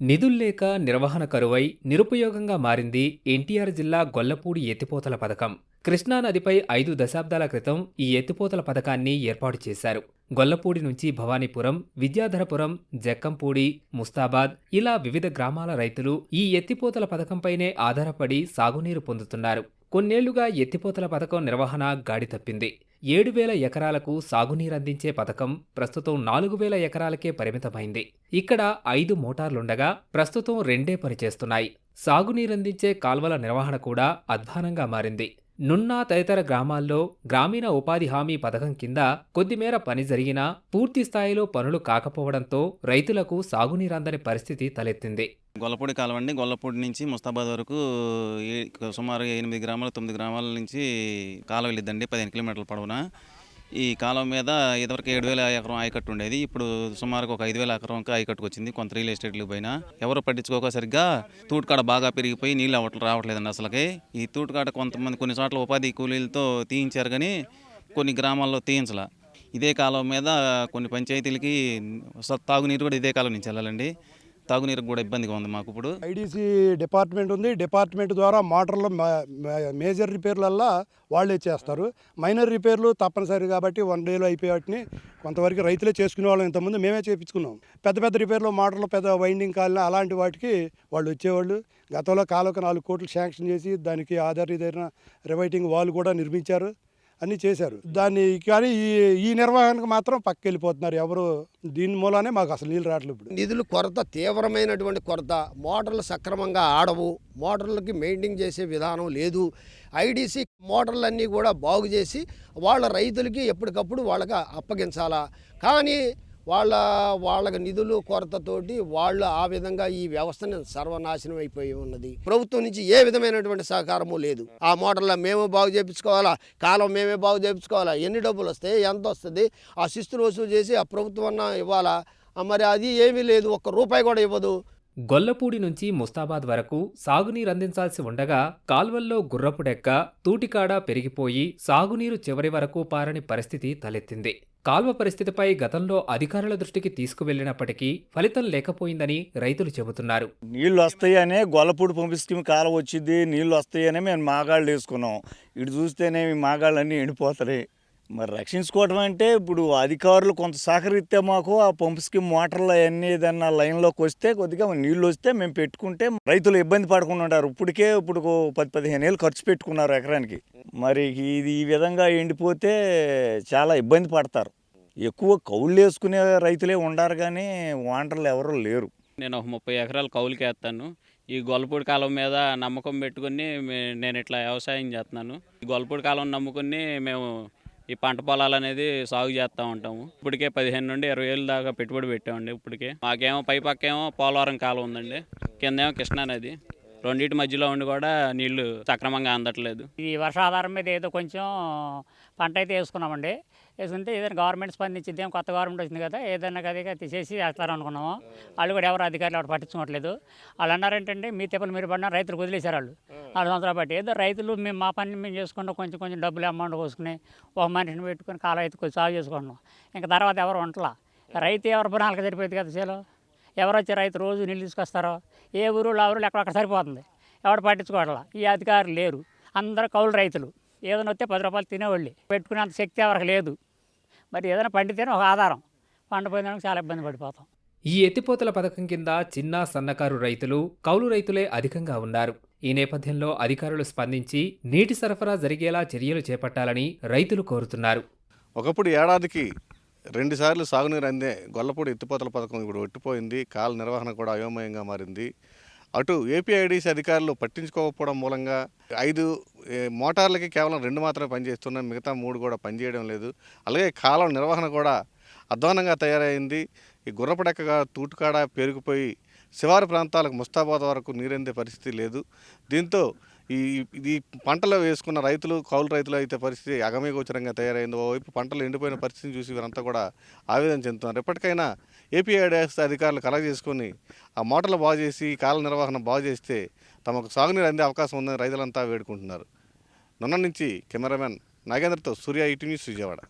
నిధుల్లేక నిర్వహణ కరువై నిరుపయోగంగా మారింది ఎన్టీఆర్ జిల్లా గొల్లపూడి ఎత్తిపోతల పథకం. కృష్ణానదిపై 5 దశాబ్దాల క్రితం ఈ ఎత్తిపోతల పథకాన్ని ఏర్పాటు చేశారు. గొల్లపూడి నుంచి భవానీపురం, విద్యాధరపురం, జక్కంపూడి, ముస్తాబాద్ ఇలా వివిధ గ్రామాల రైతులు ఈ ఎత్తిపోతల పథకంపైనే ఆధారపడి సాగునీరు పొందుతున్నారు. కొన్నేళ్లుగా ఎత్తిపోతల పథకం నిర్వహణ గాడి తప్పింది. 7,000 ఎకరాలకు సాగునీరందించే పథకం ప్రస్తుతం 4,000 ఎకరాలకే పరిమితమైంది. ఇక్కడ 5 మోటార్లుండగా ప్రస్తుతం 2 పనిచేస్తున్నాయి. సాగునీరందించే కాల్వల నిర్వహణ కూడా అధ్వానంగా మారింది. నున్నా తదితర గ్రామాల్లో గ్రామీణ ఉపాధి హామీ పథకం కింద కొద్దిమేర పని జరిగినా పూర్తి స్థాయిలో పనులు కాకపోవడంతో రైతులకు సాగునీరందని పరిస్థితి తలెత్తింది. గొల్లపూడి కాలువ అండి. గొల్లపూడి నుంచి ముస్తాబాద్ వరకు సుమారు 8 గ్రామాలు 9 గ్రామాల నుంచి కాలువ వెళ్ళిద్దండి. 15 కిలోమీటర్ల పొడవున. ఈ కాలువ మీద ఇదివరకు 7,000 ఎకరం ఆయకట్టు ఉండేది. ఇప్పుడు సుమారుగా ఒక 5,000 ఎకరంకి ఆయకట్టుకు వచ్చింది. కొంత రియల్ ఎస్టేట్లు పోయినా ఎవరు పట్టించుకోక సరిగ్గా తూటుకాడ బాగా పెరిగిపోయి నీళ్ళు రావట్లేదండి అసలుకి. ఈ తూటుకాడ కొంతమంది కొన్ని చోట్ల ఉపాధి కూలీలతో తీయించారు కానీ కొన్ని గ్రామాల్లో తీయించలా. ఇదే కాలువ మీద కొన్ని పంచాయతీలకి తాగునీరు కూడా ఇదే కాలువ నుంచి వెళ్ళాలండి. తాగునీరుకు కూడా ఇబ్బందిగా ఉంది మాకు. ఇప్పుడు ఐడీసీ డిపార్ట్మెంట్ ఉంది. డిపార్ట్మెంట్ ద్వారా మోటార్లు మేజర్ రిపేర్లల్లా వాళ్ళే చేస్తారు. మైనర్ రిపేర్లు తప్పనిసరి కాబట్టి 1 డేలో అయిపోయేటిని కొంతవరకు రైతులే చేసుకునే వాళ్ళం. ఇంతకుముందు మేమే చేయించుకున్నాం. పెద్ద పెద్ద రిపేర్లు మోటార్లు పెద్ద వైండింగ్ కాలిన అలాంటి వాటికి వాళ్ళు వచ్చేవాళ్ళు. గతంలో కాలువకు 4 కోట్లు శాంక్షన్ చేసి దానికి ఆధారితైన రివైటింగ్ వాల్ కూడా నిర్మించారు, అన్నీ చేశారు. దాన్ని కానీ ఈ నిర్వహణకు మాత్రం పక్కకెళ్ళిపోతున్నారు ఎవరు. దీని మూలానే మాకు అసలు నీళ్ళు రావట్లేదు. ఇప్పుడు నిధులు కొరత, తీవ్రమైనటువంటి కొరత. మోటార్లు సక్రమంగా ఆడవు, మోటార్లకి మెయింటైన్ చేసే విధానం లేదు. ఐడీసీ మోటార్లన్నీ కూడా బాగు చేసి వాళ్ళ రైతులకి ఎప్పటికప్పుడు వాళ్ళకి అప్పగించాలా. కానీ వాళ్ళకి నిధులు కొరతతోటి వాళ్ళు ఆ విధంగా ఈ వ్యవస్థని సర్వనాశనం అయిపోయి ఉన్నది. ప్రభుత్వం నుంచి ఏ విధమైనటువంటి సహకారము లేదు. ఆ మోటార్లో మేము బాగు చేయించుకోవాలా, కాలం మేమే బాగు చేయించుకోవాలా, ఎన్ని డబ్బులు వస్తాయి, ఎంత వస్తుంది, ఆ శిస్తులు వసూలు చేసి ఆ ప్రభుత్వం అన్న ఇవ్వాలా. మరి అది ఏమీ లేదు, ₹1 కూడా ఇవ్వదు. గొల్లపూడి నుంచి ముస్తాబాద్ వరకు సాగునీరందించాల్సి ఉండగా కాల్వల్లో గుర్రపుడెక్క, తూటికాడ పెరిగిపోయి సాగునీరు చివరి వరకు పారని పరిస్థితి తలెత్తింది. కాల్వ పరిస్థితిపై గతంలో అధికారుల దృష్టికి తీసుకువెళ్లినప్పటికీ ఫలితం లేకపోయిందని రైతులు చెబుతున్నారు. నీళ్లు వస్తాయనే గొల్లపూడి పంపు స్కీమ్ కాలువ వచ్చింది, నీళ్లు వస్తాయనే మేము మాగాళ్ళు వేసుకున్నాం. ఇటు చూస్తేనే మాగాళ్ళన్నీ ఎండిపోతాయి. మరి రక్షించుకోవటం అంటే ఇప్పుడు అధికారులు కొంత సహకరిస్తే మాకు ఆ పంపు స్కీమ్ మోటార్లు అవన్నీ ఏదన్నా లైన్లోకి వస్తే కొద్దిగా నీళ్ళు వస్తే మేము పెట్టుకుంటే రైతులు ఇబ్బంది పడకుండా ఉంటారు. ఇప్పుడు 10-15 ఏళ్ళు ఖర్చు పెట్టుకున్నారు ఎకరానికి. మరి ఇది ఈ విధంగా ఎండిపోతే చాలా ఇబ్బంది పడతారు. ఎక్కువ కౌలు వేసుకునే రైతులే ఉండారు కానీ వాంటర్లు ఎవరు లేరు. నేను ఒక 30 ఎకరాలు కౌలుకి వేస్తాను. ఈ గొల్లపూడి కాలం మీద నమ్మకం పెట్టుకుని నేను ఇట్లా వ్యవసాయం చేస్తున్నాను. ఈ గొల్లపూడి కాలం నమ్ముకుని మేము ఈ పంట పొలాలు అనేది సాగు చేస్తూ ఉంటాము. ఇప్పటికే 15 నుండి 20 ఏళ్ళ దాకా పెట్టుబడి పెట్టామండి. ఇప్పటికే మాకేమో పైపక్కేమో పోలవరం కాలం ఉందండి, కిందేమో కృష్ణానది. రెండింటి మధ్యలో ఉండి కూడా నీళ్లు సక్రమంగా అందట్లేదు. ఈ వర్షాధారం మీద ఏదో కొంచెం పంట అయితే వేసుకున్నామండి. వేసుకుంటే ఏదైనా గవర్నమెంట్ స్పందించింది, కొత్త గవర్నమెంట్ వచ్చింది కదా, ఏదైనా కదా తీసేసి వేస్తారనుకున్నాము. వాళ్ళు కూడా ఎవరు అధికారులు ఎవరు పట్టించుకోవట్లేదు. వాళ్ళు అన్నారేంటంటే మీ తెప్పలు మీరు పడినా రైతులకు వదిలేశారు వాళ్ళు 4 సంవత్సరాలు బట్టి. ఏదో రైతులు మేము మా పని మేము చేసుకుంటాం, కొంచెం డబ్బులు అమౌంట్ కోసుకుని ఒక మనిషిని పెట్టుకుని కాలం అయితే కొంచెం సాగు చేసుకుంటున్నాం. ఇంకా తర్వాత ఎవరు వంటలా రైతు ఎవరు పనాలకు సరిపోయింది కదా. చేలో ఎవరు వచ్చి రైతు రోజు నీళ్ళు తీసుకొస్తారో ఏ ఊరులో ఆ ఊరు ఎక్కడక్కడ సరిపోతుంది. ఎవరు పట్టించుకోవట్లా. ఈ అధికారులు లేరు. అందరూ కౌలు రైతులు. ఏదైనా వస్తే 10 రూపాయలు తినేవాళ్ళు. పెట్టుకునేంత శక్తి ఎవరికి లేదు. మరి ఏదైనా పండితేనే ఒక ఆధారం. పండిపోయినానికి చాలా ఇబ్బంది పడిపోతాం. ఈ ఎత్తిపోతల పథకం కింద చిన్న సన్నకారు రైతులు, కౌలు రైతులే అధికంగా ఉన్నారు. ఈ నేపథ్యంలో అధికారులు స్పందించి నీటి సరఫరా జరిగేలా చర్యలు చేపట్టాలని రైతులు కోరుతున్నారు. ఒకప్పుడు ఏడాదికి 2 సార్లు సాగునీరు అందే గొల్లపూడి ఎత్తిపోతల పథకం ఇప్పుడు ఒట్టిపోయింది. కాల నిర్వహణ కూడా అయోమయంగా మారింది. అటు ఏపీఐడిసి అధికారులు పట్టించుకోకపోవడం మూలంగా 5 మోటార్లకి కేవలం 2 మాత్రమే పనిచేస్తున్నాయి, మిగతా 3 కూడా పనిచేయడం లేదు. అలాగే కాలం నిర్వహణ కూడా అధ్వానంగా తయారైంది. ఈ గుర్రపడెక్కగా తూటుకాడ పెరిగిపోయి శివారు ప్రాంతాలకు ముస్తాబాద్ వరకు నీరందే పరిస్థితి లేదు. దీంతో ఈ పంటలు వేసుకున్న రైతులు, కౌలు రైతులు అయితే పరిస్థితి అగమ్యగోచరంగా తయారైంది. ఓవైపు పంటలు ఎండిపోయిన పరిస్థితిని చూసి వీరంతా కూడా ఆవేదన చెందుతున్నారు. ఎప్పటికైనా ఏపీఐడిఎస్ అధికారులు కలగజేసుకొని ఆ మోటార్లు బాగు చేసి కాల నిర్వహణ బాగు చేస్తే తమకు సాగునీరు అందే అవకాశం ఉందని రైతులంతా వేడుకుంటున్నారు. నున్న నుంచి కెమెరామెన్ నాగేంద్రతో సూర్య, ఈటీవీ న్యూస్, విజయవాడ.